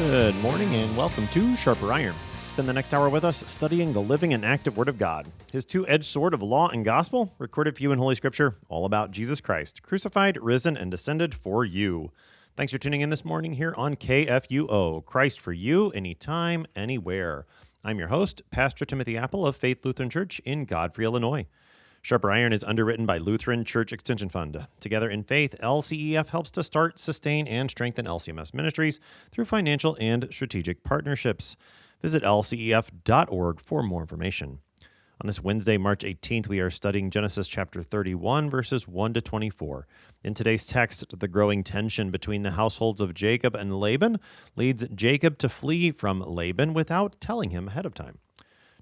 Good morning and welcome to Sharper Iron. Spend the next hour with us studying the living and active Word of God, His two-edged sword of law and gospel, recorded for you in Holy Scripture, all about Jesus Christ, crucified, risen, and descended for you. Thanks for tuning in this morning here on KFUO, Christ for you, anytime, anywhere. I'm your host, Pastor Timothy Appel of Faith Lutheran Church in Godfrey, Illinois. Sharper Iron is underwritten by Lutheran Church Extension Fund. Together in faith, LCEF helps to start, sustain, and strengthen LCMS ministries through financial and strategic partnerships. Visit lcef.org for more information. On this Wednesday, March 18th, we are studying Genesis chapter 31, verses 1 to 24. In today's text, the growing tension between the households of Jacob and Laban leads Jacob to flee from Laban without telling him ahead of time.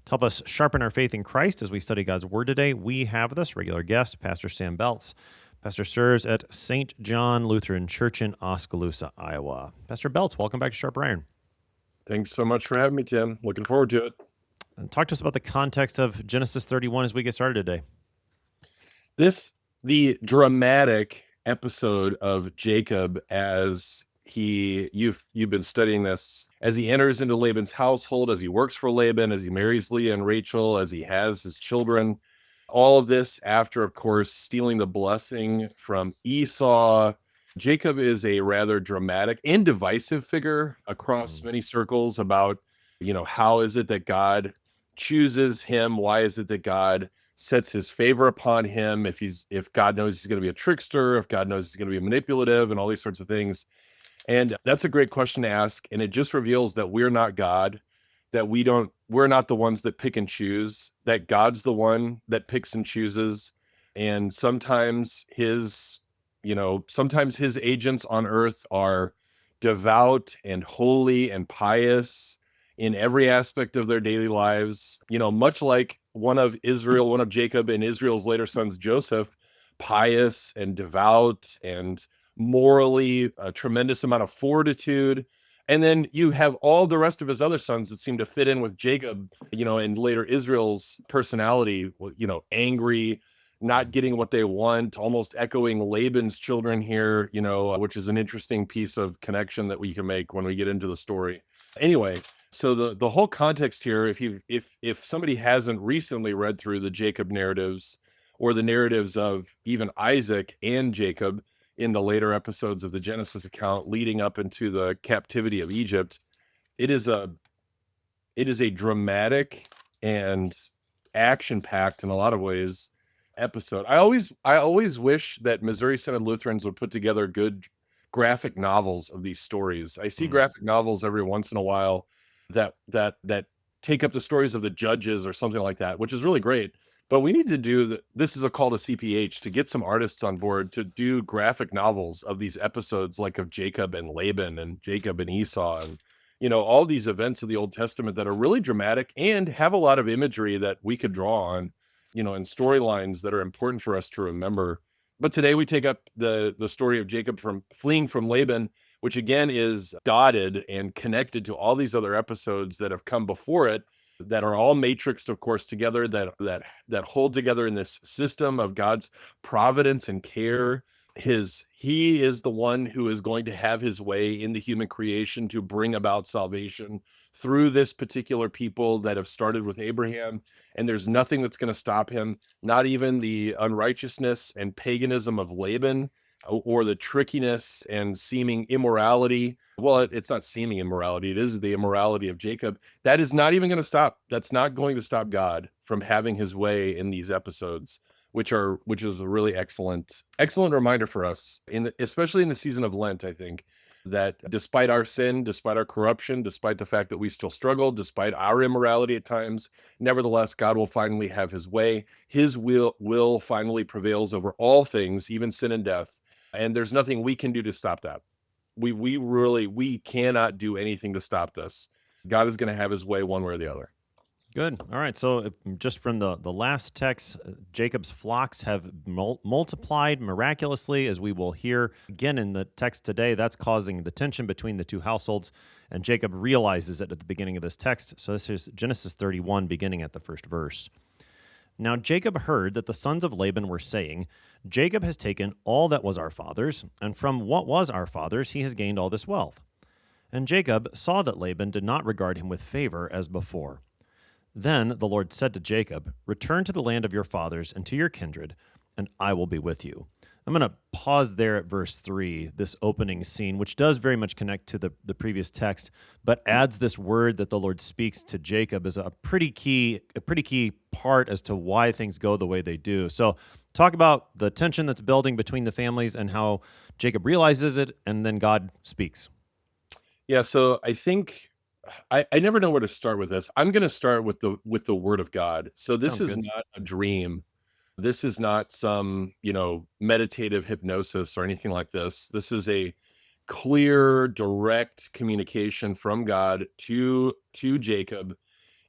To help us sharpen our faith in Christ as we study God's Word today, we have with us regular guest, Pastor Sam Beltz. Pastor serves at St. John Lutheran Church in Oskaloosa, Iowa. Pastor Beltz, welcome back to Sharper Iron. Thanks so much for having me, Tim. Looking forward to it. And talk to us about the context of Genesis 31 as we get started today. The dramatic episode of Jacob as you've been studying this, as he enters into Laban's household, as he works for Laban, as he marries Leah and Rachel, as he has his children, all of this after, of course, stealing the blessing from Esau. Jacob is a rather dramatic and divisive figure across many circles about, how is it that God chooses him? Why is it that God sets his favor upon him? If God knows he's going to be a trickster, if God knows he's going to be manipulative and all these sorts of things. And that's a great question to ask. And it just reveals that we're not God, that we're not the ones that pick and choose, that God's the one that picks and chooses. And sometimes his agents on earth are devout and holy and pious in every aspect of their daily lives. Much like one of Jacob and Israel's later sons, Joseph, pious and devout and morally a tremendous amount of fortitude. And then you have all the rest of his other sons that seem to fit in with Jacob, and later Israel's personality, angry, not getting what they want, almost echoing Laban's children here, which is an interesting piece of connection that we can make when we get into the story. Anyway, so the whole context here, if somebody hasn't recently read through the Jacob narratives or the narratives of even Isaac and Jacob in the later episodes of the Genesis account leading up into the captivity of Egypt, it is a dramatic and action-packed in a lot of ways episode. I always wish that Missouri Synod Lutherans would put together good graphic novels of these stories. I see graphic novels every once in a while that take up the stories of the judges or something like that, which is really great. But we need to do this is a call to CPH to get some artists on board to do graphic novels of these episodes, like of Jacob and Laban and Jacob and Esau and all these events of the Old Testament that are really dramatic and have a lot of imagery that we could draw on, and storylines that are important for us to remember. But today we take up the story of Jacob from fleeing from Laban, which again is dotted and connected to all these other episodes that have come before it, that are all matrixed, of course, together, that hold together in this system of God's providence and care. He is the one who is going to have his way in the human creation to bring about salvation through this particular people that have started with Abraham. And there's nothing that's going to stop him, not even the unrighteousness and paganism of Laban, or the trickiness and seeming immorality. Well, it's not seeming immorality. It is the immorality of Jacob. That is not even going to stop. That's not going to stop God from having his way in these episodes, which is a really excellent reminder for us, especially in the season of Lent, I think, that despite our sin, despite our corruption, despite the fact that we still struggle, despite our immorality at times, nevertheless, God will finally have his way. His will finally prevails over all things, even sin and death. And there's nothing we can do to stop that. We cannot do anything to stop this. God is going to have his way one way or the other. Good. All right. So just from the last text, Jacob's flocks have multiplied miraculously, as we will hear again in the text today. That's causing the tension between the two households, and Jacob realizes it at the beginning of this text. So this is Genesis 31, beginning at the first verse. Now Jacob heard that the sons of Laban were saying, Jacob has taken all that was our father's, and from what was our father's he has gained all this wealth. And Jacob saw that Laban did not regard him with favor as before. Then the Lord said to Jacob, "Return to the land of your fathers and to your kindred, and I will be with you." I'm going to pause there at verse 3, this opening scene, which does very much connect to the previous text, but adds this word that the Lord speaks to Jacob as a pretty key part as to why things go the way they do. So talk about the tension that's building between the families and how Jacob realizes it, and then God speaks. Yeah, so I think I never know where to start with this. I'm going to start with the word of God. So this Sounds is good. not a dream. This is not some, meditative hypnosis or anything like this. This is a clear, direct communication from God to Jacob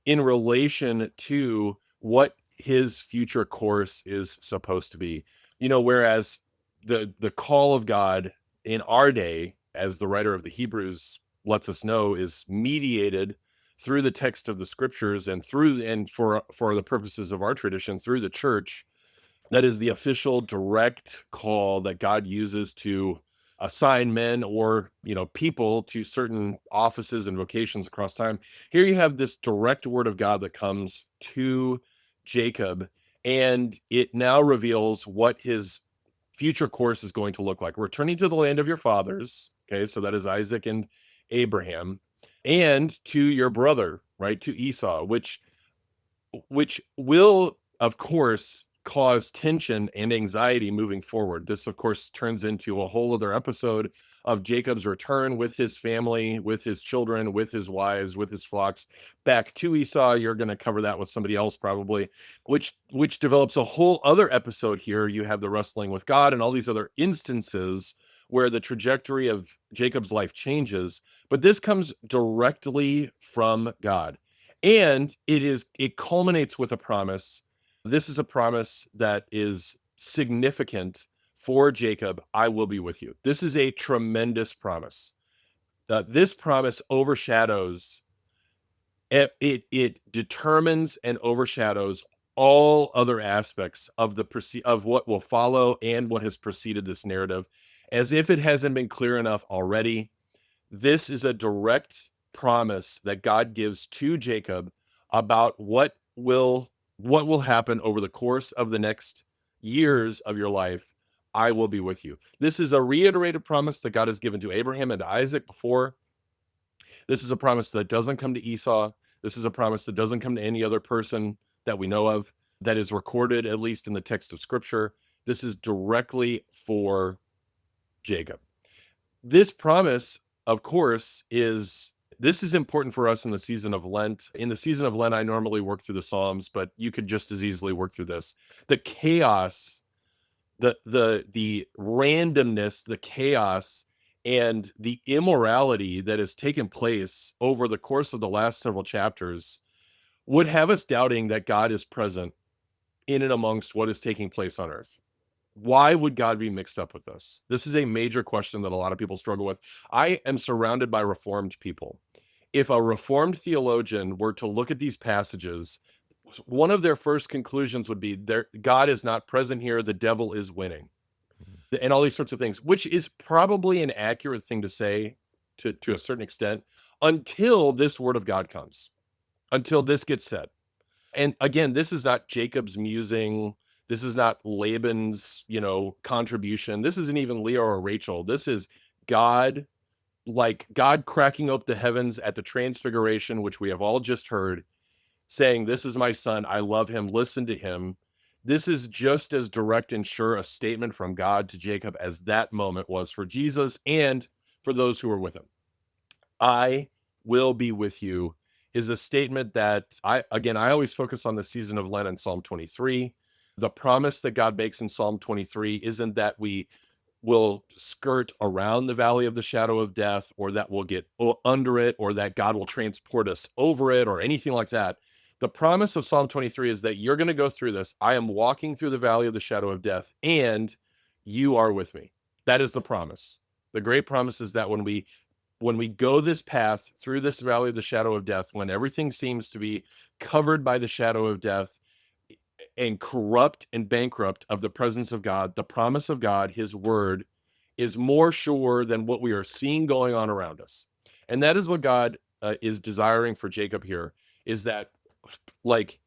in relation to what his future course is supposed to be. Whereas the call of God in our day, as the writer of the Hebrews lets us know, is mediated through the text of the scriptures and for the purposes of our tradition through the church. That is the official direct call that God uses to assign men or, people to certain offices and vocations across time. Here you have this direct word of God that comes to Jacob, and it now reveals what his future course is going to look like. Returning to the land of your fathers, okay, so that is Isaac and Abraham, and to your brother, right, to Esau, which will, of course, cause tension and anxiety moving forward. This, of course, turns into a whole other episode of Jacob's return with his family, with his children, with his wives, with his flocks back to Esau. You're going to cover that with somebody else probably, which develops a whole other episode here. You have the wrestling with God and all these other instances where the trajectory of Jacob's life changes, but this comes directly from God. And it culminates with a promise. This is a promise that is significant for Jacob. I will be with you. This is a tremendous promise. This promise overshadows it determines and overshadows all other aspects of of what will follow and what has preceded this narrative, as if it hasn't been clear enough already. This is a direct promise that God gives to Jacob about what will happen over the course of the next years of your life. I will be with you. This is a reiterated promise that God has given to Abraham and to Isaac before. This is a promise that doesn't come to Esau. This is a promise that doesn't come to any other person that we know of, that is recorded, at least in the text of Scripture. This is directly for Jacob. This promise, of course, this is important for us in the season of Lent. In the season of Lent, I normally work through the Psalms, but you could just as easily work through this. The chaos, the randomness, the chaos, and the immorality that has taken place over the course of the last several chapters would have us doubting that God is present in and amongst what is taking place on earth. Why would God be mixed up with this? This is a major question that a lot of people struggle with. I am surrounded by Reformed people. If a Reformed theologian were to look at these passages, one of their first conclusions would be God is not present here, the devil is winning, and all these sorts of things, which is probably an accurate thing to say to a certain extent, until this word of God comes, until this gets said. And again, this is not Jacob's musing. This is not Laban's, contribution. This isn't even Leah or Rachel. This is God, like God cracking open the heavens at the transfiguration, which we have all just heard, saying, "This is my son. I love him. Listen to him." This is just as direct and sure a statement from God to Jacob as that moment was for Jesus and for those who were with him. I will be with you is a statement that I always focus on the season of Lent in Psalm 23. The promise that God makes in Psalm 23 isn't that we will skirt around the valley of the shadow of death, or that we'll get under it, or that God will transport us over it, or anything like that. The promise of Psalm 23 is that you're going to go through this. I am walking through the valley of the shadow of death, and you are with me. That is the promise. The great promise is that when we go this path through this valley of the shadow of death, when everything seems to be covered by the shadow of death and corrupt and bankrupt of the presence of God, the promise of God, his word, is more sure than what we are seeing going on around us. And that is what God is desiring for Jacob here, is that, like,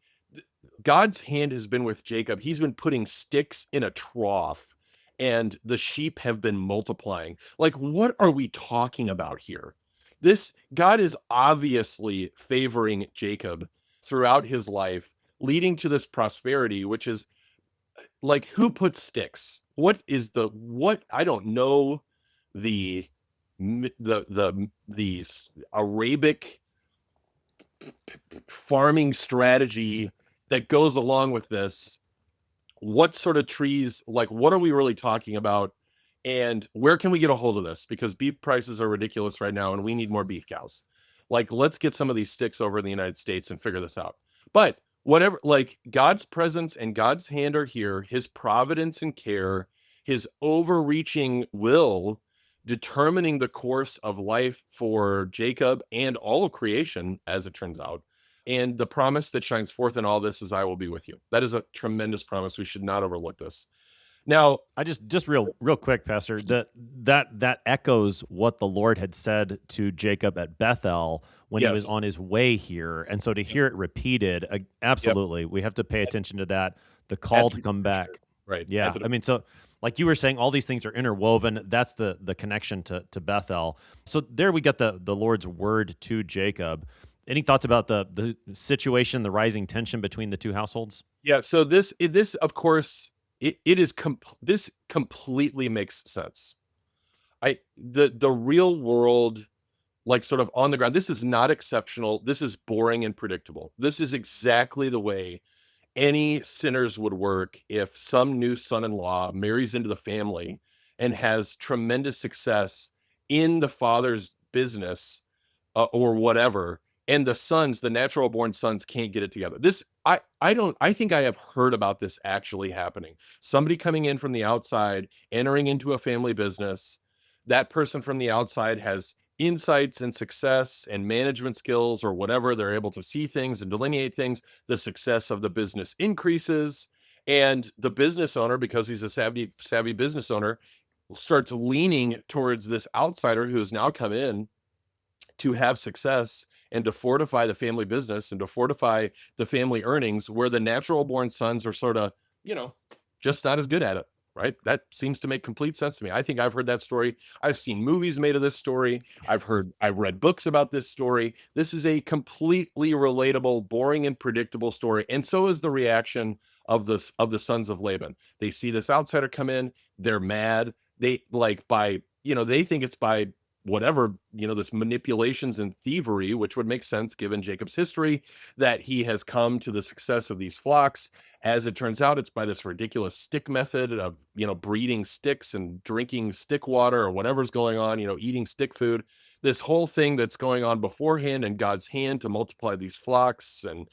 God's hand has been with Jacob. He's been putting sticks in a trough, and the sheep have been multiplying. Like, what are we talking about here? This God is obviously favoring Jacob throughout his life, leading to this prosperity, which is like, who puts sticks? What I don't know the Arabic farming strategy that goes along with this. What sort of trees, like, what are we really talking about? And where can we get a hold of this? Because beef prices are ridiculous right now, and we need more beef cows. Like, let's get some of these sticks over in the United States and figure this out. But whatever, like, God's presence and God's hand are here, his providence and care, his overreaching will determining the course of life for Jacob and all of creation, as it turns out. And the promise that shines forth in all this is, I will be with you. That is a tremendous promise. We should not overlook this. Now, I just real quick, Pastor, that echoes what the Lord had said to Jacob at Bethel when he was yes, on his way here. And so to hear it repeated, absolutely, we have to pay attention to that, the call at to the come back. departure, right? Yeah. I mean, so like you were saying, all these things are interwoven. That's the connection to Bethel. So there we got the Lord's word to Jacob. Any thoughts about the situation, the rising tension between the two households? Yeah. So this of course, this completely makes sense. The real world, like, sort of on the ground, this is not exceptional. This is boring and predictable. This is exactly the way any sinners would work if some new son-in-law marries into the family and has tremendous success in the father's business, or whatever, and the sons, the natural born sons, can't get it together. I think I have heard about this actually happening. Somebody coming in from the outside, entering into a family business. That person from the outside has insights and success and management skills or whatever. They're able to see things and delineate things. The success of the business increases, and the business owner, because he's a savvy business owner, starts leaning towards this outsider who has now come in to have success and to fortify the family business and to fortify the family earnings, where the natural born sons are sort of, just not as good at it. Right. That seems to make complete sense to me. I think I've heard that story. I've seen movies made of this story. I've read books about this story. This is a completely relatable, boring and predictable story. And so is the reaction of the sons of Laban. They see this outsider come in. They're mad. They they think it's by whatever, this manipulations and thievery, which would make sense given Jacob's history, that he has come to the success of these flocks. As it turns out, it's by this ridiculous stick method of, breeding sticks and drinking stick water or whatever's going on, eating stick food. This whole thing that's going on beforehand in God's hand to multiply these flocks and,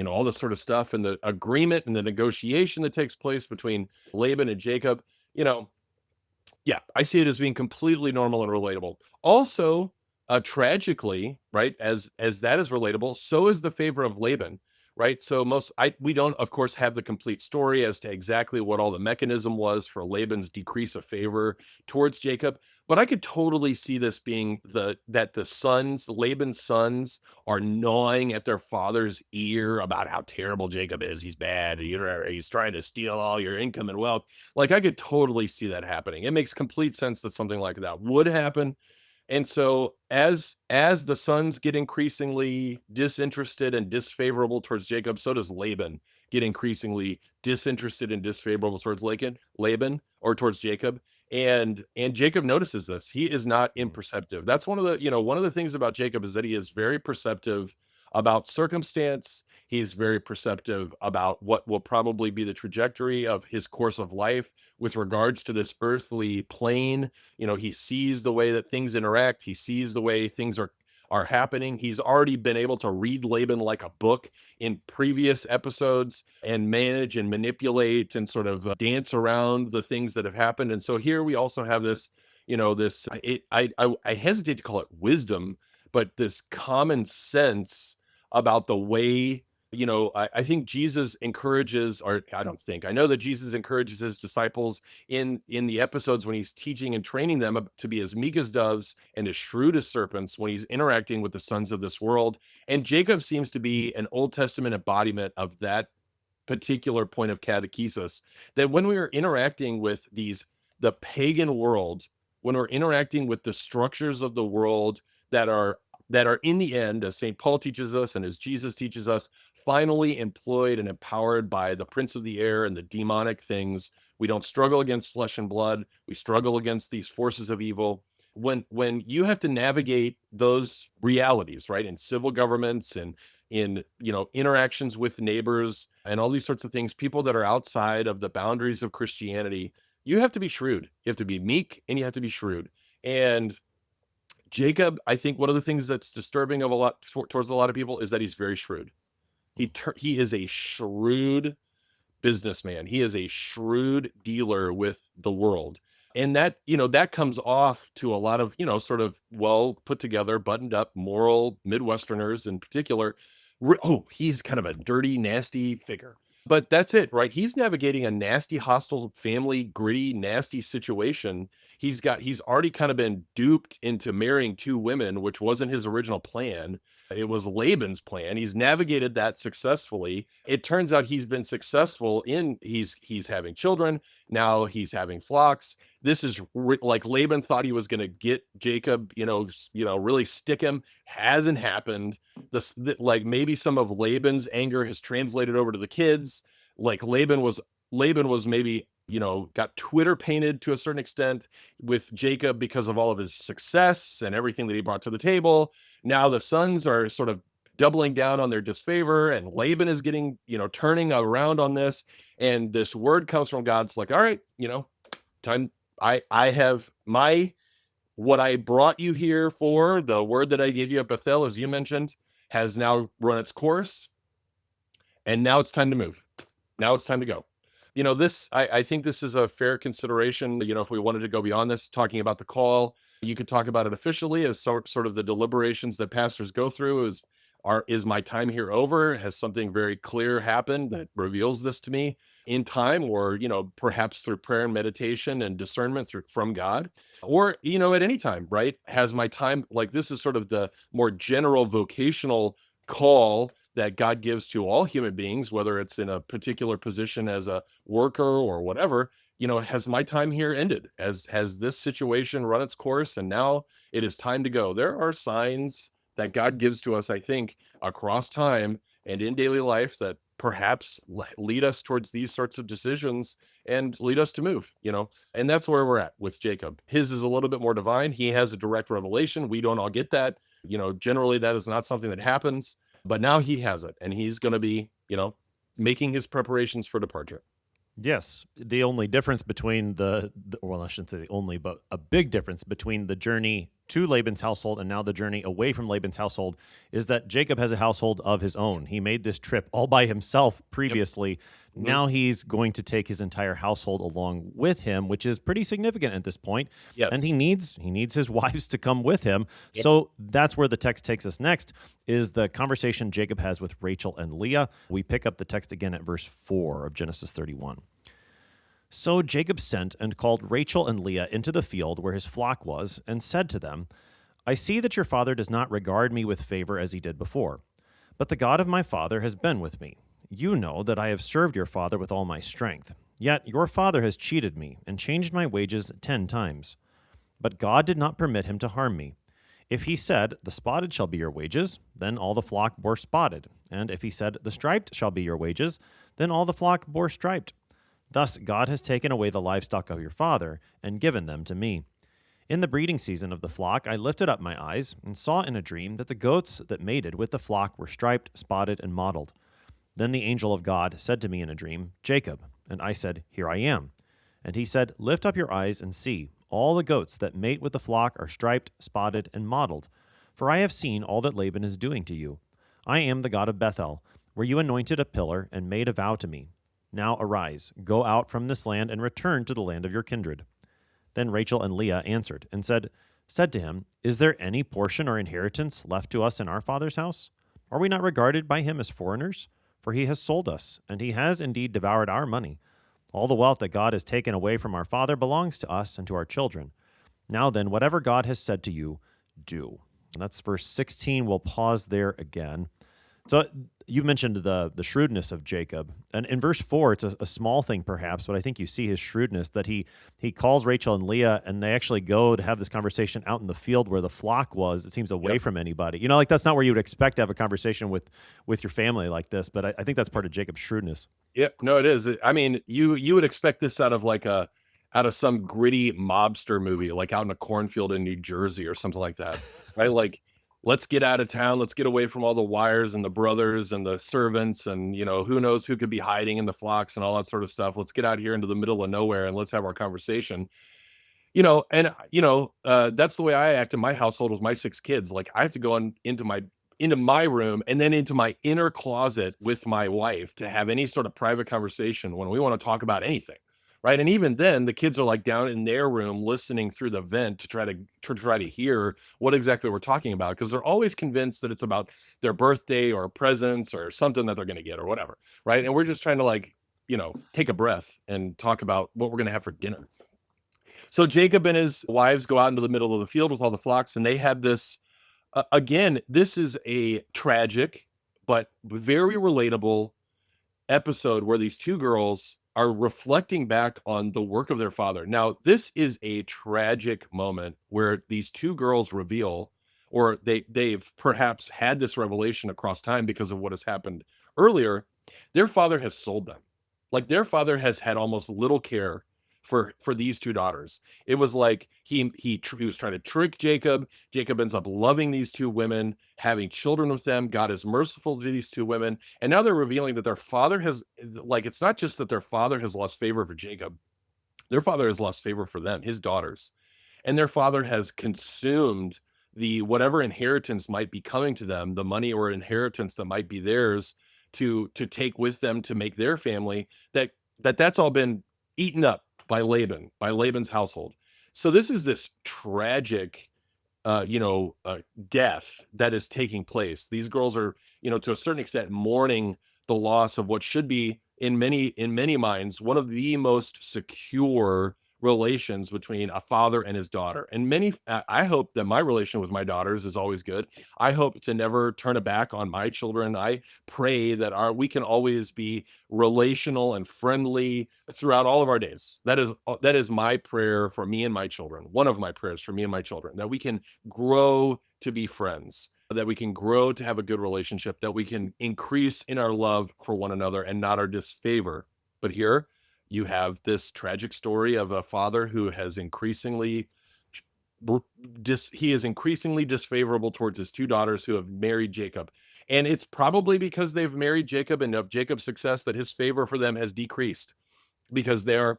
all this sort of stuff, and the agreement and the negotiation that takes place between Laban and Jacob, yeah, I see it as being completely normal and relatable. Also, tragically, right, as that is relatable, so is the favor of Laban, right? So we don't, of course, have the complete story as to exactly what all the mechanism was for Laban's decrease of favor towards Jacob, but I could totally see this being Laban's sons are gnawing at their father's ear about how terrible Jacob is. He's bad. He's trying to steal all your income and wealth. Like, I could totally see that happening. It makes complete sense that something like that would happen. And so as the sons get increasingly disinterested and disfavorable towards Jacob, so does Laban get increasingly disinterested and disfavorable towards Laban or towards Jacob. And Jacob notices this. He is not imperceptive. That's one of the things about Jacob is that he is very perceptive about circumstance. He's very perceptive about what will probably be the trajectory of his course of life with regards to this earthly plane. He sees the way that things interact. He sees the way things are happening. He's already been able to read Laban like a book in previous episodes and manage and manipulate and sort of dance around the things that have happened. And so here we also have this, I hesitate to call it wisdom, but this common sense about the way I think Jesus encourages, or I know that Jesus encourages his disciples in the episodes when he's teaching and training them to be as meek as doves and as shrewd as serpents when he's interacting with the sons of this world. And Jacob seems to be an Old Testament embodiment of that particular point of catechesis, that when we are interacting with the pagan world, when we're interacting with the structures of the world that are in the end, as St. Paul teaches us and as Jesus teaches us, finally employed and empowered by the prince of the air and the demonic things. We don't struggle against flesh and blood. We struggle against these forces of evil. When you have to navigate those realities, right, in civil governments and in interactions with neighbors and all these sorts of things, people that are outside of the boundaries of Christianity, you have to be shrewd. You have to be meek and you have to be shrewd. And Jacob, I think one of the things that's disturbing towards a lot of people is that he's very shrewd. He is a shrewd businessman. He is a shrewd dealer with the world. And that comes off to a lot of, sort of well put together, buttoned up, moral Midwesterners in particular. Oh, he's kind of a dirty, nasty figure. But that's it, right? He's navigating a nasty, hostile, family, gritty, nasty situation. He's already kind of been duped into marrying two women, which wasn't his original plan. It was Laban's plan. He's navigated that successfully. It turns out he's been successful he's having children. Now he's having flocks. This is like Laban thought he was going to get Jacob, really stick him. Hasn't happened. Like maybe some of Laban's anger has translated over to the kids. Like Laban was maybe, got Twitter painted to a certain extent with Jacob because of all of his success and everything that he brought to the table. Now the sons are sort of doubling down on their disfavor, and Laban is getting, turning around on this. And this word comes from God. It's like, all right, time. I have what I brought you here for, the word that I gave you at Bethel, as you mentioned, has now run its course. And now it's time to move. Now it's time to go. I think this is a fair consideration. If we wanted to go beyond this, talking about the call, you could talk about it officially as sort of the deliberations that pastors go through. Is my time here over? Has something very clear happened that reveals this to me in time, or, perhaps through prayer and meditation and discernment from God, or, at any time, right? Has my time, like, this is sort of the more general vocational call that God gives to all human beings, whether it's in a particular position as a worker or whatever. Has my time here ended? Has this situation run its course and now it is time to go? There are signs that God gives to us, I think, across time and in daily life that perhaps lead us towards these sorts of decisions and lead us to move, and that's where we're at with Jacob. His is a little bit more divine. He has a direct revelation. We don't all get that. Generally that is not something that happens, but now he has it, and he's going to be, making his preparations for departure. Yes. The only difference between well, I shouldn't say the only, but a big difference between the journey to Laban's household and now the journey away from Laban's household is that Jacob has a household of his own. He made this trip all by himself previously. Yep. Mm-hmm. Now he's going to take his entire household along with him, which is pretty significant at this point. Yes. And he needs his wives to come with him. Yep. So that's where the text takes us next, is the conversation Jacob has with Rachel and Leah. We pick up the text again at verse 4 of Genesis 31. So Jacob sent and called Rachel and Leah into the field where his flock was, and said to them, I see that your father does not regard me with favor as he did before, but the God of my father has been with me. You know that I have served your father with all my strength. Yet your father has cheated me and changed my wages 10 times. But God did not permit him to harm me. If he said, the spotted shall be your wages, then all the flock bore spotted. And if he said, the striped shall be your wages, then all the flock bore striped. Thus God has taken away the livestock of your father and given them to me. In the breeding season of the flock, I lifted up my eyes and saw in a dream that the goats that mated with the flock were striped, spotted, and mottled. Then the angel of God said to me in a dream, Jacob. And I said, Here I am. And he said, Lift up your eyes and see. All the goats that mate with the flock are striped, spotted, and mottled. For I have seen all that Laban is doing to you. I am the God of Bethel, where you anointed a pillar and made a vow to me. Now arise, go out from this land and return to the land of your kindred. Then Rachel and Leah answered and said to him, Is there any portion or inheritance left to us in our father's house? Are we not regarded by him as foreigners? For he has sold us, and he has indeed devoured our money. All the wealth that God has taken away from our father belongs to us and to our children. Now then, whatever God has said to you, do." And that's verse 16. We'll pause there again. So you mentioned the shrewdness of Jacob. And in verse 4, it's a small thing perhaps, but I think you see his shrewdness, that he calls Rachel and Leah, and they actually go to have this conversation out in the field where the flock was. It seems away from anybody. You know, like that's not where you would expect to have a conversation with your family like this, but I think that's part of Jacob's shrewdness. Yep. No, it is. I mean, you would expect this out of some gritty mobster movie, like out in a cornfield in New Jersey or something like that, right? Like, let's get out of town. Let's get away from all the wires and the brothers and the servants and, who knows who could be hiding in the flocks and all that sort of stuff. Let's get out here into the middle of nowhere and let's have our conversation. That's the way I act in my household with my 6 kids. Like, I have to go into my room and then into my inner closet with my wife to have any sort of private conversation when we want to talk about anything. Right. And even then the kids are like down in their room listening through the vent to try to hear what exactly we're talking about, because they're always convinced that it's about their birthday or presents or something that they're going to get or whatever. Right. And we're just trying to take a breath and talk about what we're going to have for dinner. So Jacob and his wives go out into the middle of the field with all the flocks, and they have this. Again, this is a tragic but very relatable episode where these 2 girls are reflecting back on the work of their father. Now, this is a tragic moment where these 2 girls reveal, or they've perhaps had this revelation across time because of what has happened earlier. Their father has sold them. Like, their father has had almost little care for these 2 daughters. It was like he was trying to trick Jacob. Jacob ends up loving these 2 women, having children with them. God is merciful to these 2 women. And now they're revealing that their father has, like, it's not just that their father has lost favor for Jacob. Their father has lost favor for them, his daughters. And their father has consumed the whatever inheritance might be coming to them, the money or inheritance that might be theirs to take with them to make their family, that's all been eaten up by Laban's household. So this tragic, death that is taking place. These girls are, to a certain extent, mourning the loss of what should be, in many minds, one of the most secure relations between a father and his daughter. And I hope that my relation with my daughters is always good. I hope to never turn a back on my children. I pray that we can always be relational and friendly throughout all of our days. That is my prayer for me and my children. One of my prayers for me and my children, that we can grow to be friends, that we can grow to have a good relationship, that we can increase in our love for one another and not our disfavor. But here you have this tragic story of a father who has increasingly disfavorable towards his 2 daughters who have married Jacob. And it's probably because they've married Jacob and of Jacob's success that his favor for them has decreased, because they're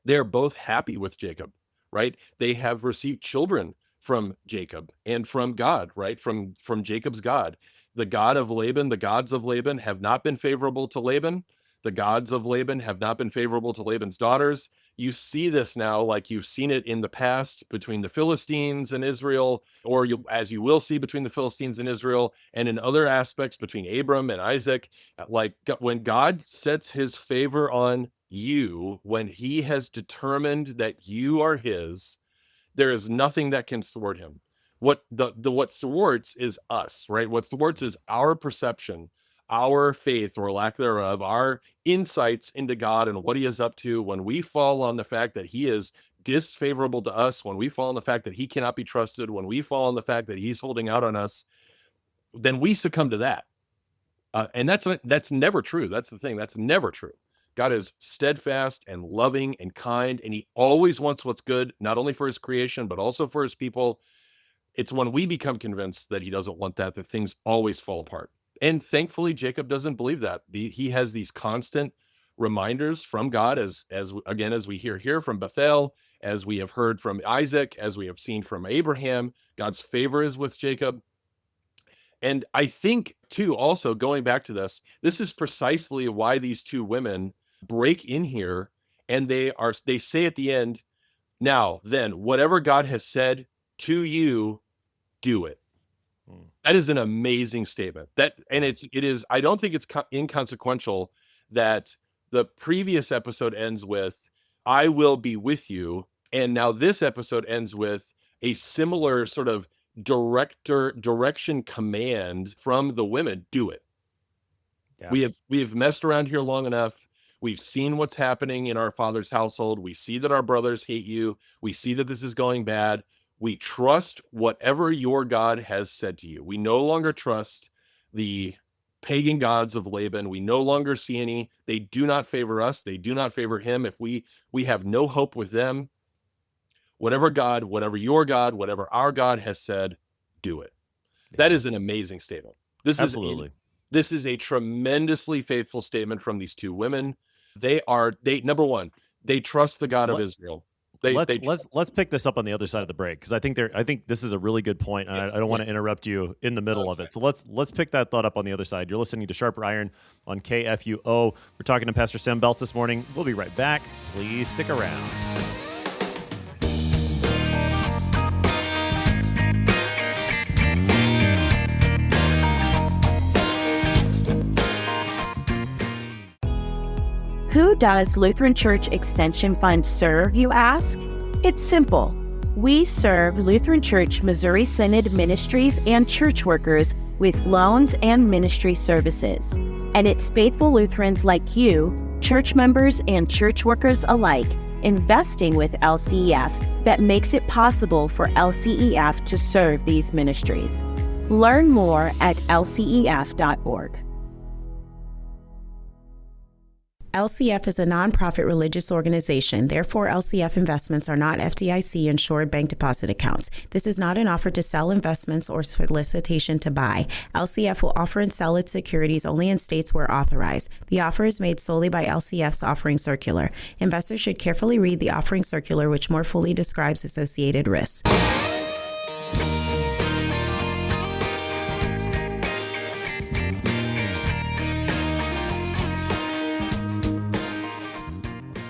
both happy with Jacob, right? They have received children from Jacob and from God, right? From Jacob's God. The God of Laban, the gods of Laban have not been favorable to Laban. The gods of Laban have not been favorable to Laban's daughters. You see this now, like you've seen it in the past between the Philistines and Israel, or as you will see between the Philistines and Israel, and in other aspects between Abram and Isaac. Like, when God sets his favor on you, when he has determined that you are his, there is nothing that can thwart him. What thwarts is us, right? What thwarts is our perception, our faith or lack thereof, our insights into God and what he is up to. When we fall on the fact that he is disfavorable to us, when we fall on the fact that he cannot be trusted, when we fall on the fact that he's holding out on us, then we succumb to that. And that's never true. That's the thing. That's never true. God is steadfast and loving and kind, and he always wants what's good, not only for his creation, but also for his people. It's when we become convinced that he doesn't want that things always fall apart. And thankfully, Jacob doesn't believe that. He has these constant reminders from God, as we hear here from Bethel, as we have heard from Isaac, as we have seen from Abraham. God's favor is with Jacob. And I think, too, also going back to this is precisely why these 2 women break in here, and they say at the end, "Now then, whatever God has said to you, do it." That is an amazing statement. It is. I don't think it's inconsequential that the previous episode ends with "I will be with you," and now this episode ends with a similar sort of direction command from the women: "Do it." Yeah. We have messed around here long enough. We've seen what's happening in our father's household. We see that our brothers hate you. We see that this is going bad. We trust whatever your God has said to you. We no longer trust the pagan gods of Laban. We no longer see any. They do not favor us. They do not favor him. If we have no hope with them, whatever God, whatever your God, whatever our God has said, do it. Yeah. That is an amazing statement. Absolutely. This is a tremendously faithful statement from these two women. They number one, they trust the God of Israel. Let's pick this up on the other side of the break, because I think this is a really good point, and Yes, I don't want to interrupt you in the middle of it. So let's pick that thought up on the other side. You're listening to Sharper Iron on KFUO. We're talking to Pastor Sam Beltz this morning. We'll be right back. Please stick around. Who does Lutheran Church Extension Fund serve, you ask? It's simple. We serve Lutheran Church Missouri Synod ministries and church workers with loans and ministry services. And it's faithful Lutherans like you, church members and church workers alike, investing with LCEF that makes it possible for LCEF to serve these ministries. Learn more at lcef.org. LCF is a nonprofit religious organization. Therefore, LCF investments are not FDIC-insured bank deposit accounts. This is not an offer to sell investments or solicitation to buy. LCF will offer and sell its securities only in states where authorized. The offer is made solely by LCF's offering circular. Investors should carefully read the offering circular, which more fully describes associated risks.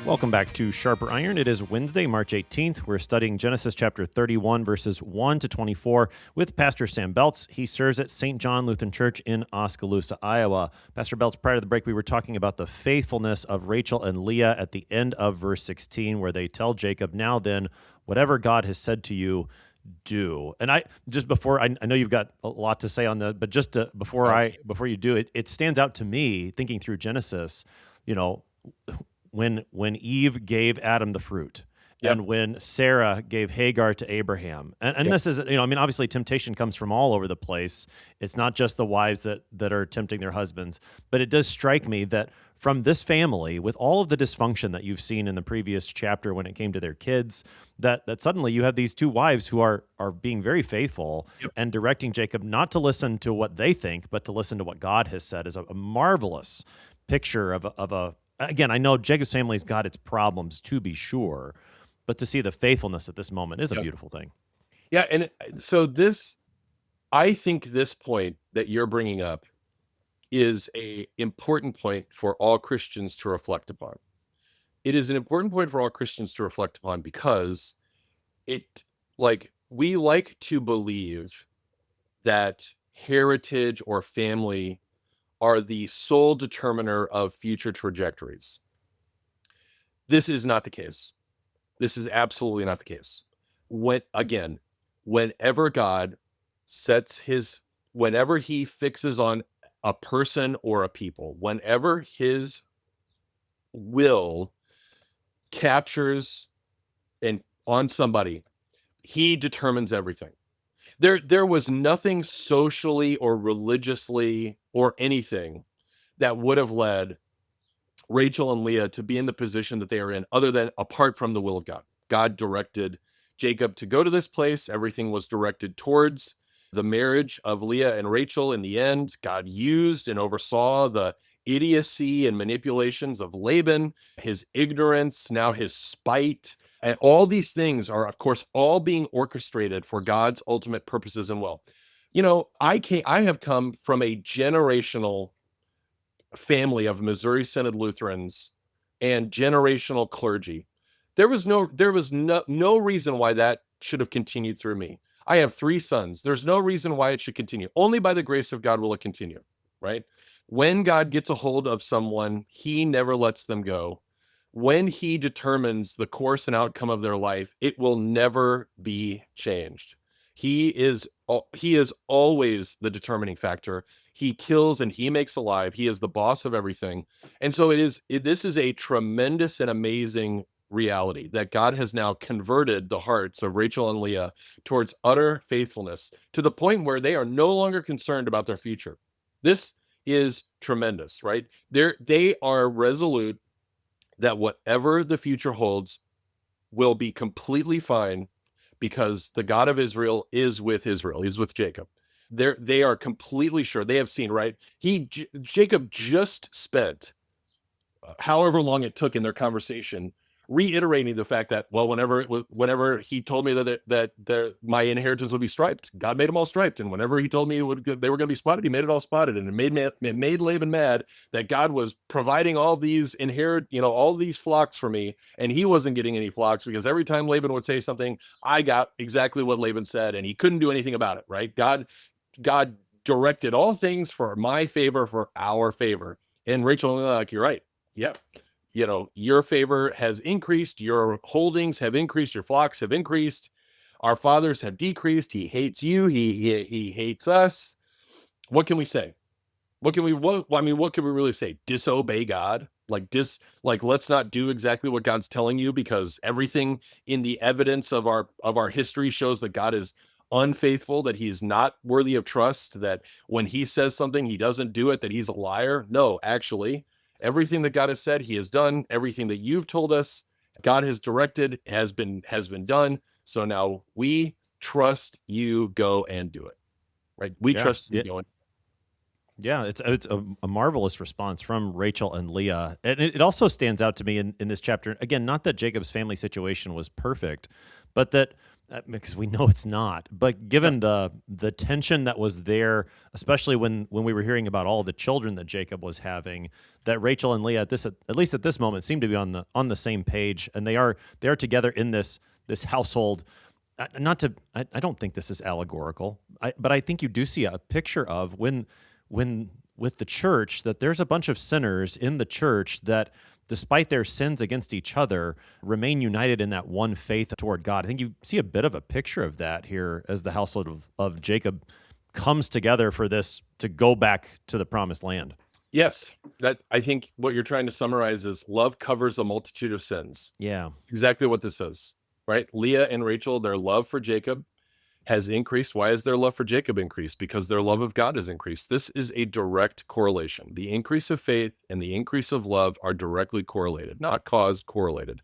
Welcome back to Sharper Iron. It is Wednesday, March 18th. We're studying Genesis chapter 31, verses 1 to 24 with Pastor Sam Beltz. He serves at St. John Lutheran Church in Oskaloosa, Iowa. Pastor Beltz, prior to the break, we were talking about the faithfulness of Rachel and Leah at the end of verse 16, where they tell Jacob, "Now then, whatever God has said to you, do." And I know you've got a lot to say on that, but before you do, it stands out to me thinking through Genesis, when Eve gave Adam the fruit, yep, and when Sarah gave Hagar to Abraham. And yep, this is, obviously temptation comes from all over the place. It's not just the wives that are tempting their husbands, but it does strike me that from this family, with all of the dysfunction that you've seen in the previous chapter when it came to their kids, that suddenly you have these two wives who are being very faithful, yep, and directing Jacob not to listen to what they think, but to listen to what God has said is a marvelous picture of a again, I know Jacob's family's got its problems, to be sure, but to see the faithfulness at this moment is a beautiful thing. Yeah, and so I think this point that you're bringing up is an important point for all Christians to reflect upon. It is an important point for all Christians to reflect upon because we like to believe that heritage or family are the sole determiner of future trajectories. This is not the case. This is absolutely not the case. Whenever God whenever he fixes on a person or a people, whenever his will captures on somebody, he determines everything. There was nothing socially or religiously or anything that would have led Rachel and Leah to be in the position that they are in, other than apart from the will of God. God directed Jacob to go to this place. Everything was directed towards the marriage of Leah and Rachel. In the end, God used and oversaw the idiocy and manipulations of Laban, his ignorance, now his spite. And all these things are, of course, all being orchestrated for God's ultimate purposes and will. I have come from a generational family of Missouri Synod Lutherans and generational clergy. There was no reason why that should have continued through me. I have 3 sons. There's no reason why it should continue. Only by the grace of God will it continue, right? When God gets a hold of someone, he never lets them go. When he determines the course and outcome of their life, it will never be changed. He is always the determining factor. He kills and he makes alive. He is the boss of everything. And so this is a tremendous and amazing reality that God has now converted the hearts of Rachel and Leah towards utter faithfulness to the point where they are no longer concerned about their future. This is tremendous, right? They are resolute that whatever the future holds will be completely fine because the God of Israel is with Israel. He's with Jacob. They are completely sure. They have seen, right? Jacob just spent however long it took in their conversation reiterating the fact that, well, whenever he told me that my inheritance would be striped, God made them all striped. And whenever he told me they were going to be spotted, he made it all spotted. And it made Laban mad that God was providing all these all these flocks for me. And he wasn't getting any flocks because every time Laban would say something, I got exactly what Laban said and he couldn't do anything about it, right? God directed all things for my favor, for our favor. And Rachel, like, you're right. Yeah. Your favor has increased, your holdings have increased, your flocks have increased, our fathers have decreased. He hates you. He hates us. What can we say? What can we really say? Disobey God? Let's not do exactly what God's telling you because everything in the evidence of our history shows that God is unfaithful, that he's not worthy of trust, that when he says something, he doesn't do it, that he's a liar. No, actually, everything that God has said, he has done. Everything that you've told us, God has directed, has been done. So now we trust you, go and do it. Right? We trust you, go and. Yeah, it's a marvelous response from Rachel and Leah. And it also stands out to me in this chapter. Again, not that Jacob's family situation was perfect, but that because we know it's not, but given the tension that was there, especially when we were hearing about all the children that Jacob was having, that Rachel and Leah at least at this moment seem to be on the same page, and they are together in this household. I don't think this is allegorical, but I think you do see a picture of when with the church, that there's a bunch of sinners in the church that, despite their sins against each other, remain united in that one faith toward God. I think you see a bit of a picture of that here as the household of Jacob comes together for this to go back to the promised land. Yes, that I think what you're trying to summarize is love covers a multitude of sins. Yeah. Exactly what this is, right? Leah and Rachel, their love for Jacob has increased. Why is their love for Jacob increased? Because their love of God has increased. This is a direct correlation. The increase of faith and the increase of love are directly correlated, not caused, correlated.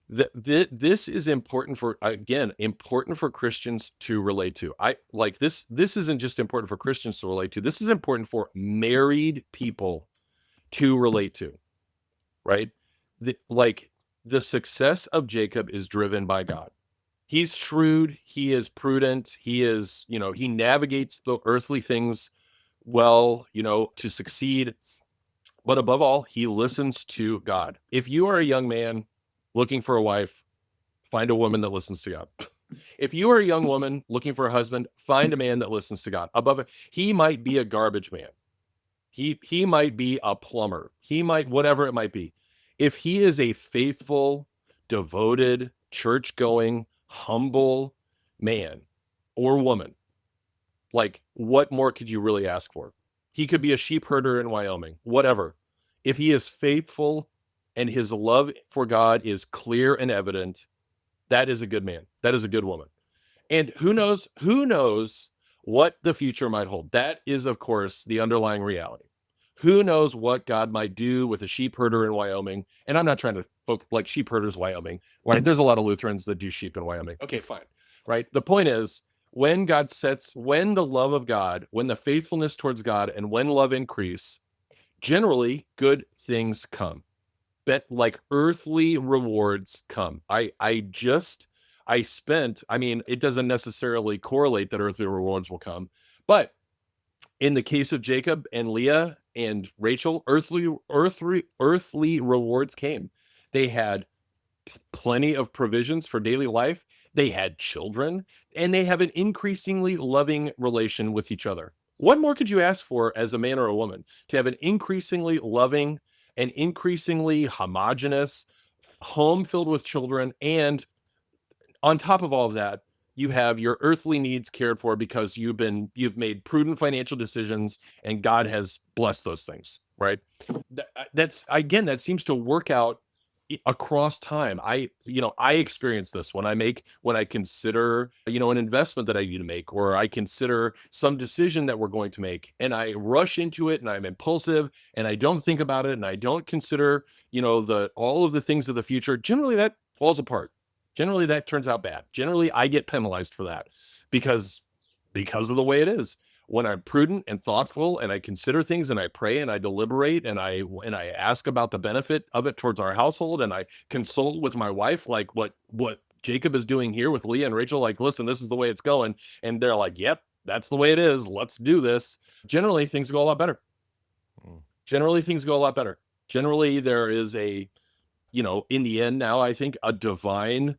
This is important for Christians to relate to. This isn't just important for Christians to relate to. This is important for married people to relate to, right? The success of Jacob is driven by God. He's shrewd. He is prudent. He navigates the earthly things well, to succeed. But above all, he listens to God. If you are a young man looking for a wife, find a woman that listens to God. If you are a young woman looking for a husband, find a man that listens to God. Above it, he might be a garbage man. He might be a plumber. He might, whatever it might be. If he is a faithful, devoted, church-going, humble man or woman, what more could you really ask for? He could be a sheep herder in Wyoming, whatever. If he is faithful and his love for God is clear and evident, that is a good man. That is a good woman. And who knows what the future might hold? That is, of course, the underlying reality. Who knows what God might do with a sheep herder in Wyoming? And I'm not trying to focus like sheep herders, Wyoming, right? There's a lot of Lutherans that do sheep in Wyoming. Okay, fine, right? The point is, when the love of God, when the faithfulness towards God, and when love increase, generally good things come. Earthly rewards come. It doesn't necessarily correlate that earthly rewards will come, but in the case of Jacob and Leah and Rachel, earthly rewards came. They had plenty of provisions for daily life. They had children, and they have an increasingly loving relation with each other. What more could you ask for as a man or a woman? To have an increasingly loving and increasingly homogenous home filled with children, and on top of all of that, you have your earthly needs cared for because you've made prudent financial decisions and God has blessed those things, right? That's again, that seems to work out across time. I experience this when I consider, an investment that I need to make, or I consider some decision that we're going to make, and I rush into it and I'm impulsive and I don't think about it and I don't consider, all of the things of the future. Generally that falls apart. Generally that turns out bad. Generally I get penalized for that because of the way it is. When I'm prudent and thoughtful and I consider things and I pray and I deliberate and I ask about the benefit of it towards our household, and I consult with my wife, like what Jacob is doing here with Leah and Rachel, like, listen, this is the way it's going. And they're like, yep, that's the way it is. Let's do this. Generally things go a lot better. Generally things go a lot better. Generally there is in the end now, I think a divine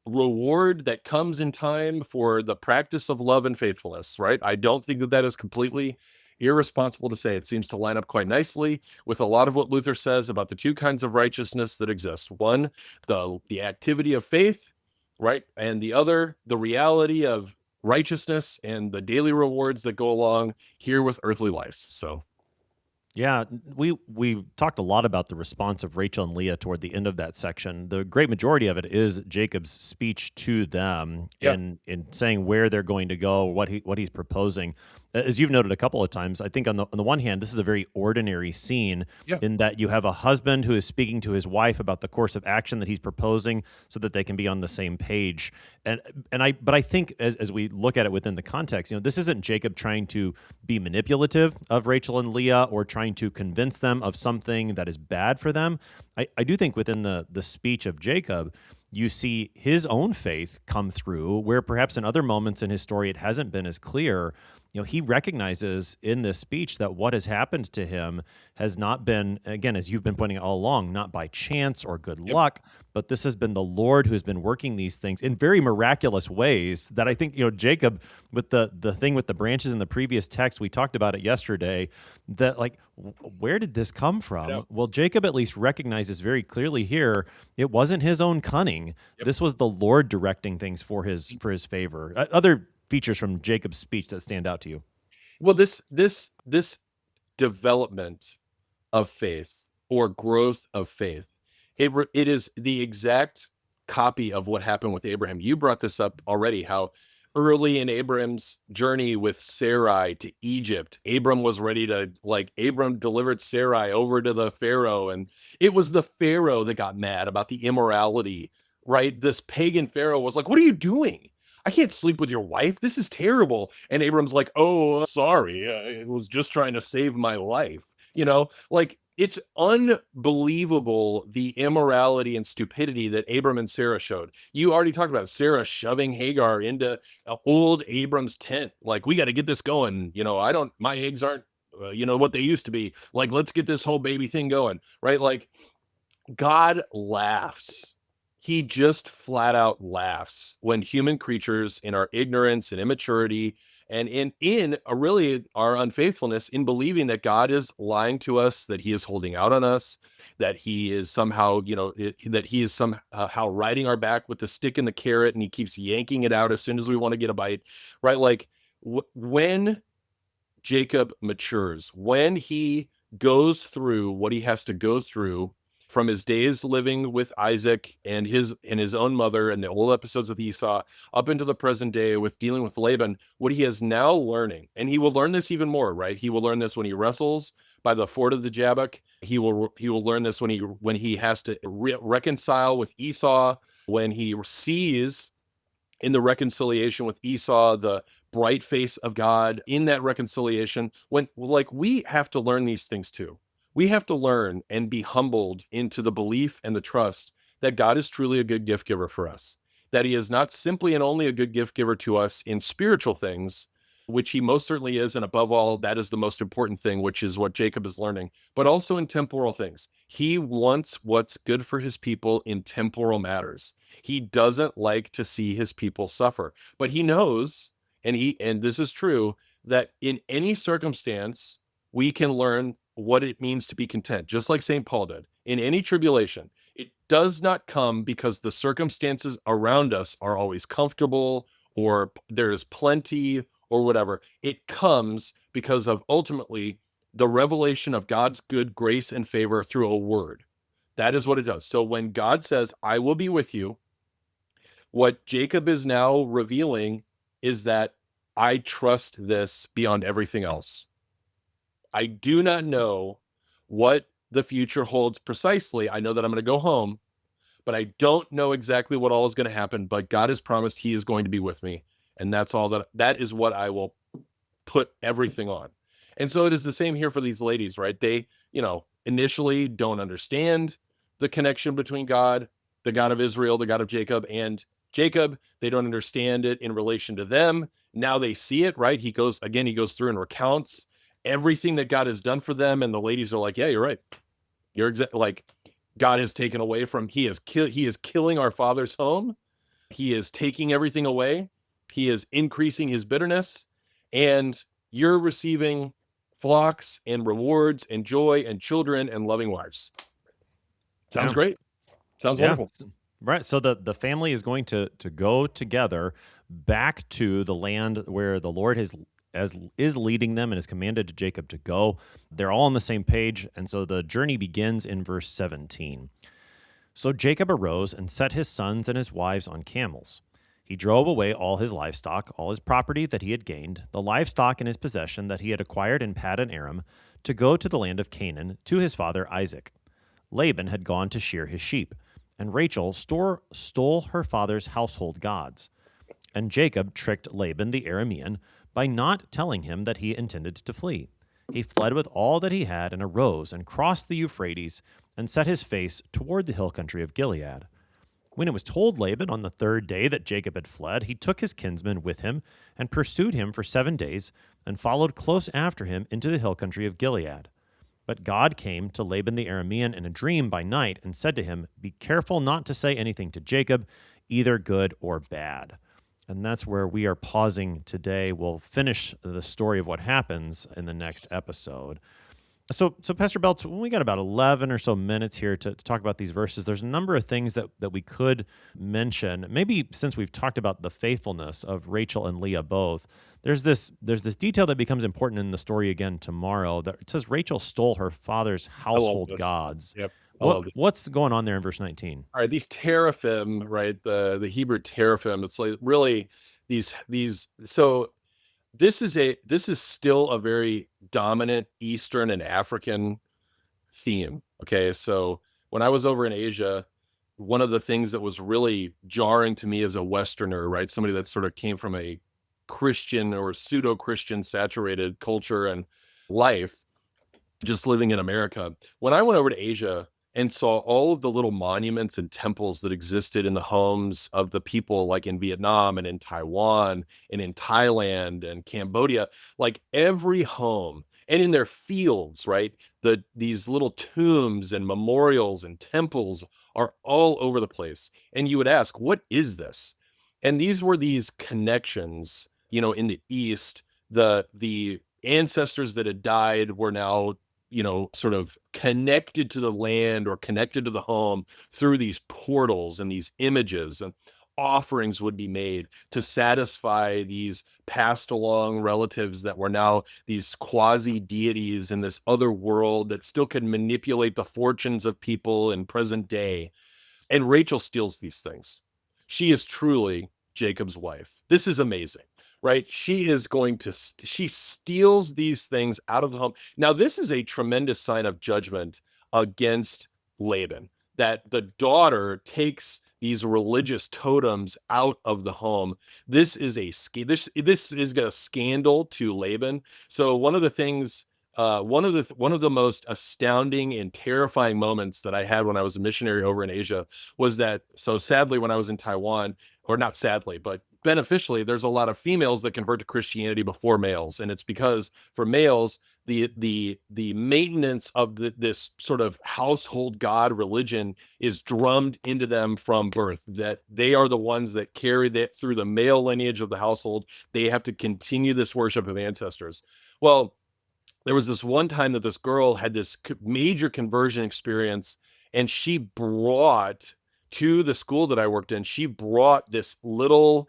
reward that comes in time for the practice of love and faithfulness, right? I don't think that is completely irresponsible to say. It seems to line up quite nicely with a lot of what Luther says about the two kinds of righteousness that exist. One, the activity of faith, right? And the other, the reality of righteousness and the daily rewards that go along here with earthly life. So Yeah, we talked a lot about the response of Rachel and Leah toward the end of that section. The great majority of it is Jacob's speech to them in saying where they're going to go, what he's proposing. As you've noted a couple of times, I think on the one hand, this is a very ordinary scene in that you have a husband who is speaking to his wife about the course of action that he's proposing so that they can be on the same page. But I think as we look at it within the context, this isn't Jacob trying to be manipulative of Rachel and Leah or trying to convince them of something that is bad for them. I do think within the speech of Jacob, you see his own faith come through where perhaps in other moments in his story it hasn't been as clear. He recognizes in this speech that what has happened to him has not been, again, as you've been pointing out all along, not by chance or good luck, but this has been the Lord who has been working these things in very miraculous ways that I think, Jacob, with the thing with the branches in the previous text, we talked about it yesterday, that where did this come from? Well, Jacob at least recognizes very clearly here, it wasn't his own cunning. This was the Lord directing things for his favor. Other features from Jacob's speech that stand out to you? Well, this development of faith or growth of faith, it is the exact copy of what happened with Abraham. You brought this up already, how early in Abram's journey with Sarai to Egypt, Abram was ready to, Abram delivered Sarai over to the Pharaoh, and it was the Pharaoh that got mad about the immorality, right? This pagan Pharaoh was like, what are you doing? I can't sleep with your wife. This is terrible. And Abram's like, oh, sorry. I was just trying to save my life. It's unbelievable the immorality and stupidity that Abram and Sarah showed. You already talked about Sarah shoving Hagar into old Abram's tent. We got to get this going. My eggs aren't, what they used to be. Let's get this whole baby thing going, right? God laughs. He just flat out laughs when human creatures in our ignorance and immaturity and in really our unfaithfulness in believing that God is lying to us, that he is holding out on us, that he is somehow, that he is somehow riding our back with the stick and the carrot and he keeps yanking it out as soon as we want to get a bite, right? When Jacob matures, when he goes through what he has to go through from his days living with Isaac and his own mother and the old episodes with Esau up into the present day with dealing with Laban, what he is now learning, and he will learn this even more, right? He will learn this when he wrestles by the ford of the Jabbok. He will learn this when he has to reconcile with Esau, when he sees in the reconciliation with Esau the bright face of God in that reconciliation. When we have to learn these things too. We have to learn and be humbled into the belief and the trust that God is truly a good gift giver for us, that he is not simply and only a good gift giver to us in spiritual things, which he most certainly is. And above all, that is the most important thing, which is what Jacob is learning, but also in temporal things. He wants what's good for his people in temporal matters. He doesn't like to see his people suffer, but he knows, and this is true, that in any circumstance, we can learn what it means to be content, just like St. Paul did. In any tribulation, it does not come because the circumstances around us are always comfortable or there's plenty or whatever. It comes because of ultimately the revelation of God's good grace and favor through a word. That is what it does. So when God says, I will be with you, what Jacob is now revealing is that I trust this beyond everything else. I do not know what the future holds precisely. I know that I'm going to go home, but I don't know exactly what all is going to happen. But God has promised he is going to be with me. And that's all that is what I will put everything on. And so it is the same here for these ladies, right? They, initially don't understand the connection between God, the God of Israel, the God of Jacob, and Jacob. They don't understand it in relation to them. Now they see it, right? He goes through and recounts everything that God has done for them. And the ladies are like, yeah, you're right. You're like, God has taken away from, he is killing our father's home. He is taking everything away. He is increasing his bitterness, and you're receiving flocks and rewards and joy and children and loving wives. Sounds great. Sounds wonderful. Right. So the family is going to go together back to the land where the Lord is leading them and has commanded Jacob to go. They're all on the same page, and so the journey begins in verse 17. So Jacob arose and set his sons and his wives on camels. He drove away all his livestock, all his property that he had gained, the livestock in his possession that he had acquired in Paddan Aram, to go to the land of Canaan to his father Isaac. Laban had gone to shear his sheep, and Rachel stole her father's household gods. And Jacob tricked Laban the Aramean by not telling him that he intended to flee. He fled with all that he had and arose and crossed the Euphrates and set his face toward the hill country of Gilead. When it was told Laban on the third day that Jacob had fled, he took his kinsmen with him and pursued him for 7 days and followed close after him into the hill country of Gilead. But God came to Laban the Aramean in a dream by night and said to him, "Be careful not to say anything to Jacob, either good or bad." And that's where we are pausing today. We'll finish the story of what happens in the next episode. So Pastor Beltz, we got about 11 or so minutes here to talk about these verses. There's a number of things that we could mention. Maybe since we've talked about the faithfulness of Rachel and Leah both, there's this detail that becomes important in the story again tomorrow. That it says Rachel stole her father's household gods. Yep. What's going on there in verse 19? All right, these teraphim, right? The Hebrew teraphim. It's like really these. So this is still a very dominant Eastern and African theme. Okay, so when I was over in Asia, one of the things that was really jarring to me as a Westerner, right, somebody that sort of came from a Christian or pseudo-Christian saturated culture and life, just living in America. When I went over to Asia and saw all of the little monuments and temples that existed in the homes of the people, like in Vietnam and in Taiwan and in Thailand and Cambodia, like every home and in their fields, right? These little tombs and memorials and temples are all over the place. And you would ask, what is this? And these were these connections, in the East, the ancestors that had died were now sort of connected to the land or connected to the home through these portals and these images, and offerings would be made to satisfy these passed along relatives that were now these quasi deities in this other world that still could manipulate the fortunes of people in present day. And Rachel steals these things. She is truly Jacob's wife. This is amazing. Right? She steals these things out of the home. Now, this is a tremendous sign of judgment against Laban, that the daughter takes these religious totems out of the home. This is a scandal to Laban. So one of the things, one of the most astounding and terrifying moments that I had when I was a missionary over in Asia was that, so sadly, when I was in Taiwan, or not sadly, but beneficially, there's a lot of females that convert to Christianity before males, and it's because for males, the maintenance of this sort of household god religion is drummed into them from birth, that they are the ones that carry that through the male lineage of the household. They have to continue this worship of ancestors. Well, there was this one time that this girl had this major conversion experience, and she brought to the school that I worked in, she brought this little,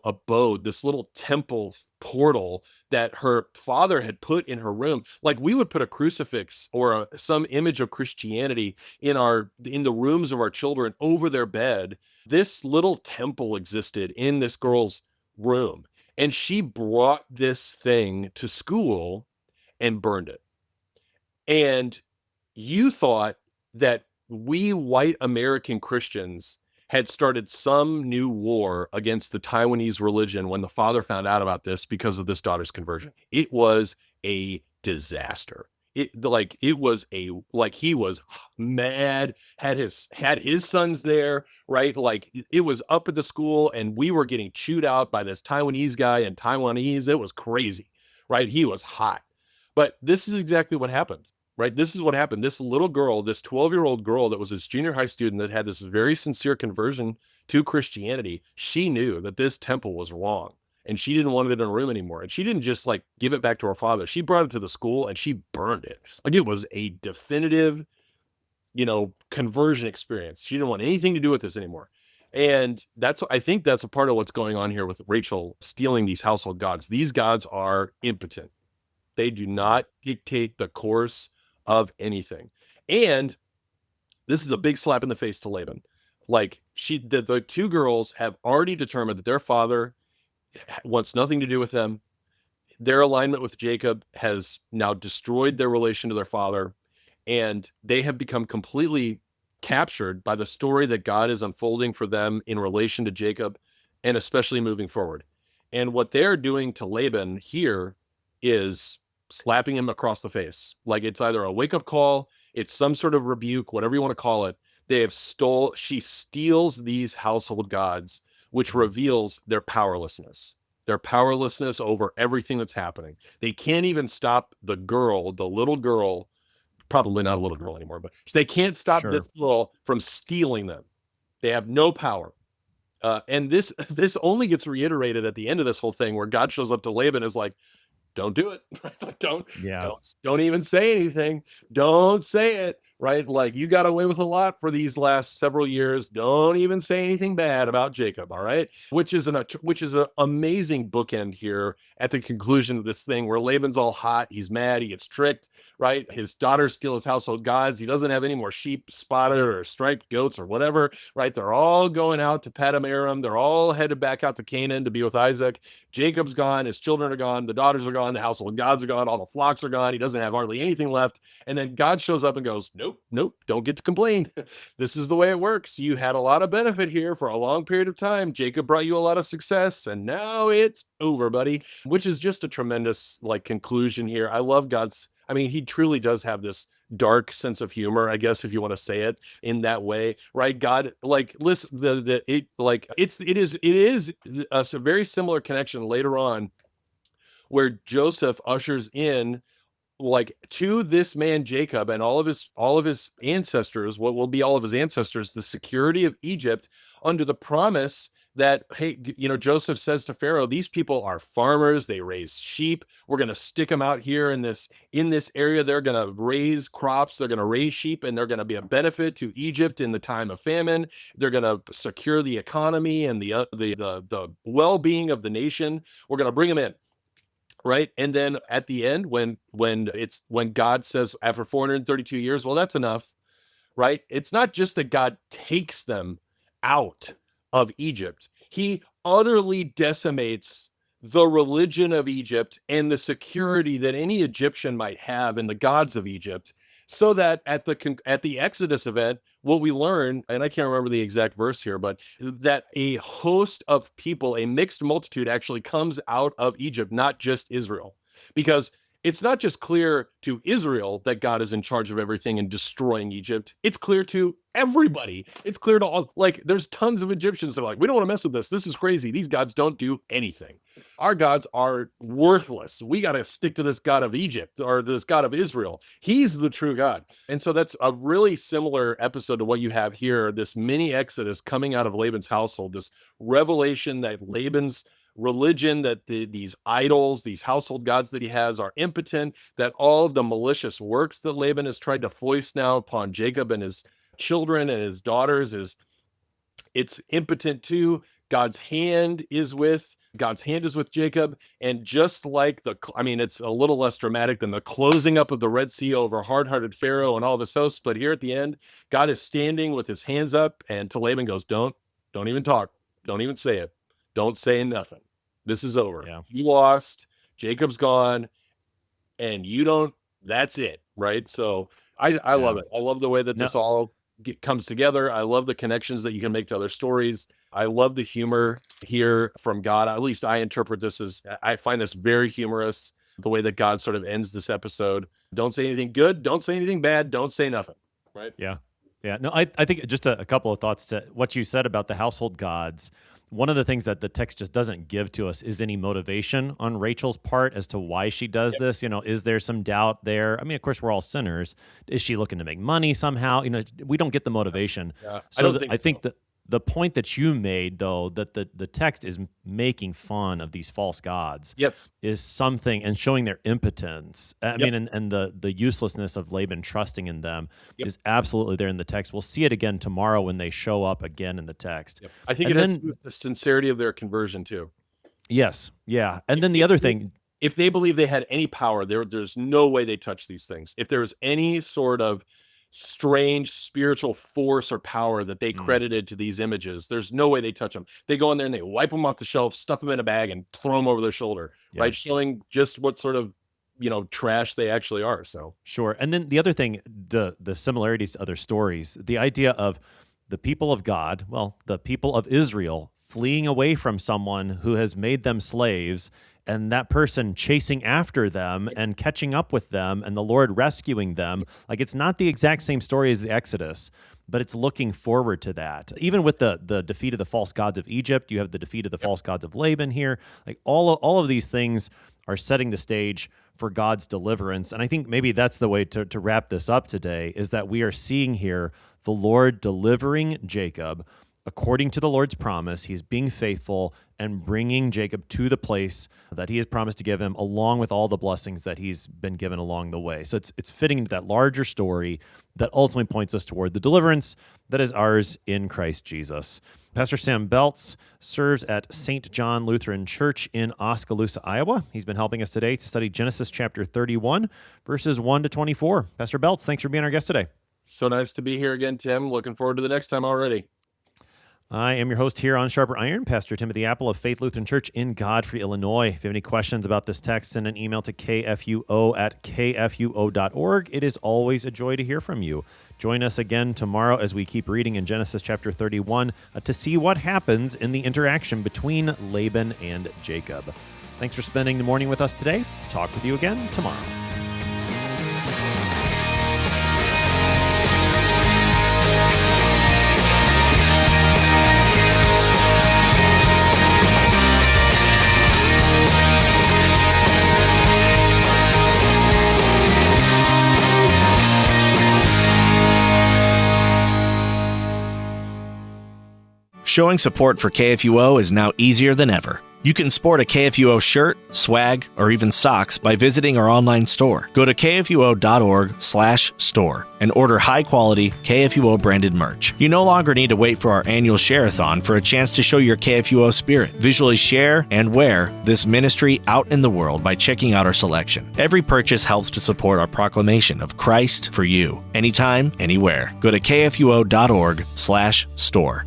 abode, this little temple portal that her father had put in her room. Like, we would put a crucifix or some image of Christianity in the rooms of our children over their bed. This little temple existed in this girl's room, and she brought this thing to school and burned it. And you thought that we white American Christians had started some new war against the Taiwanese religion when the father found out about this because of this daughter's conversion. It was a disaster. He was mad, had his sons there, right? Like, it was up at the school, and we were getting chewed out by this Taiwanese guy and Taiwanese. It was crazy, right? He was hot. But this is exactly what happened. Right? This is what happened. This little girl, this 12-year-old girl that was this junior high student that had this very sincere conversion to Christianity, she knew that this temple was wrong, and she didn't want it in her room anymore. And she didn't just like give it back to her father. She brought it to the school and she burned it. Like, it was a definitive, conversion experience. She didn't want anything to do with this anymore. And I think that's a part of what's going on here with Rachel stealing these household gods. These gods are impotent. They do not dictate the course of anything. And this is a big slap in the face to Laban. Like, the two girls have already determined that their father wants nothing to do with them. Their alignment with Jacob has now destroyed their relation to their father, and they have become completely captured by the story that God is unfolding for them in relation to Jacob, and especially moving forward. And what they're doing to Laban here is slapping him across the face. Like, it's either a wake-up call, it's some sort of rebuke, whatever you want to call it. She steals these household gods, which reveals their powerlessness over everything that's happening. They can't even stop the little girl, probably not a little girl anymore, but they can't stop this girl from stealing them. They have no power. And this only gets reiterated at the end of this whole thing, where God shows up to Laban, is like, don't do it. Don't even say anything. Don't say it, right? Like, you got away with a lot for these last several years. Don't even say anything bad about Jacob. All right. Which is an amazing bookend here at the conclusion of this thing, where Laban's all hot. He's mad. He gets tricked, right? His daughters steal his household gods. He doesn't have any more sheep spotted or striped goats or whatever, right? They're all going out to Padam Aram. They're all headed back out to Canaan to be with Isaac. Jacob's gone. His children are gone. The daughters are gone. The household gods are gone. All the flocks are gone. He doesn't have hardly anything left. And then God shows up and goes, nope, don't get to complain. This is the way it works. You had a lot of benefit here for a long period of time. Jacob brought you a lot of success, and now it's over, buddy. Which is just a tremendous conclusion here. I love he truly does have this dark sense of humor, I guess, if you want to say it in that way, right? God, listen, it is a very similar connection later on, where Joseph ushers in, to this man Jacob and all of his ancestors, what will be all of his ancestors, the security of Egypt, under the promise that, hey, Joseph says to Pharaoh, these people are farmers. They raise sheep. We're going to stick them out here in this area. They're going to raise crops. They're going to raise sheep, and they're going to be a benefit to Egypt in the time of famine. They're going to secure the economy and the well-being of the nation. We're going to bring them in. Right. And then at the end, when God says, after 432 years, well, that's enough. Right. It's not just that God takes them out of Egypt. He utterly decimates the religion of Egypt and the security that any Egyptian might have in the gods of Egypt, so that at the Exodus event, what we learn, and I can't remember the exact verse here, but that a host of people, a mixed multitude, actually comes out of Egypt, not just Israel. Because it's not just clear to Israel that God is in charge of everything and destroying Egypt. It's clear to everybody. It's clear to all, like, there's tons of Egyptians that are like, we don't want to mess with this. This is crazy. These gods don't do anything. Our gods are worthless. We got to stick to this God of Egypt or this God of Israel. He's the true God. And so that's a really similar episode to what you have here, this mini Exodus coming out of Laban's household, this revelation that Laban's religion, that these idols, these household gods that he has are impotent, that all of the malicious works that Laban has tried to foist now upon Jacob and his children and his daughters it's impotent too. God's hand is with Jacob. And just like it's a little less dramatic than the closing up of the Red Sea over hard-hearted Pharaoh and all of his hosts. But here at the end, God is standing with his hands up, and to Laban goes, don't even talk. Don't even say it. Don't say nothing. This is over. Yeah. You lost. Jacob's gone. And you don't, that's it. Right. So I love it. I love the way that this all comes together. I love the connections that you can make to other stories. I love the humor here from God. At least I interpret this as, I find this very humorous, the way that God sort of ends this episode. Don't say anything good. Don't say anything bad. Don't say nothing. Right. Yeah. Yeah. No, I think just a couple of thoughts to what you said about the household gods. One of the things that the text just doesn't give to us is any motivation on Rachel's part as to why she does this. Is there some doubt there? I mean, of course, we're all sinners. Is she looking to make money somehow? We don't get the motivation. Yeah. So I think that the point that you made, though, that the text is making fun of these false gods, is something, and showing their impotence. I mean, and the uselessness of Laban trusting in them is absolutely there in the text. We'll see it again tomorrow when they show up again in the text. I think it has to do with the sincerity of their conversion too. Yes, yeah. And then the other thing, if they believe they had any power, there's no way they touch these things. If there was any sort of strange spiritual force or power that they credited to these images, there's no way they touch them. They go in there and they wipe them off the shelf, stuff them in a bag, and throw them over their shoulder, right? Showing just what sort of trash they actually are. So sure. And then the other thing, the similarities to other stories, the idea of the people of God, the people of Israel, fleeing away from someone who has made them slaves, and that person chasing after them and catching up with them, and the Lord rescuing them. Like, it's not the exact same story as the Exodus, but it's looking forward to that. Even with the defeat of the false gods of Egypt, you have the defeat of the false gods of Laban here. Like, all of these things are setting the stage for God's deliverance. And I think maybe that's the way to wrap this up today, is that we are seeing here the Lord delivering Jacob according to the Lord's promise. He's being faithful and bringing Jacob to the place that he has promised to give him, along with all the blessings that he's been given along the way. So it's fitting into that larger story that ultimately points us toward the deliverance that is ours in Christ Jesus. Pastor Sam Beltz serves at St. John Lutheran Church in Oskaloosa, Iowa. He's been helping us today to study Genesis chapter 31, verses 1 to 24. Pastor Beltz, thanks for being our guest today. So nice to be here again, Tim. Looking forward to the next time already. I am your host here on Sharper Iron, Pastor Timothy Appel of Faith Lutheran Church in Godfrey, Illinois. If you have any questions about this text, send an email to kfuo@kfuo.org. It is always a joy to hear from you. Join us again tomorrow as we keep reading in Genesis chapter 31 to see what happens in the interaction between Laban and Jacob. Thanks for spending the morning with us today. Talk with you again tomorrow. Showing support for KFUO is now easier than ever. You can sport a KFUO shirt, swag, or even socks by visiting our online store. Go to kfuo.org/store and order high-quality KFUO-branded merch. You no longer need to wait for our annual share-a-thon for a chance to show your KFUO spirit. Visually share and wear this ministry out in the world by checking out our selection. Every purchase helps to support our proclamation of Christ for you, anytime, anywhere. Go to kfuo.org/store.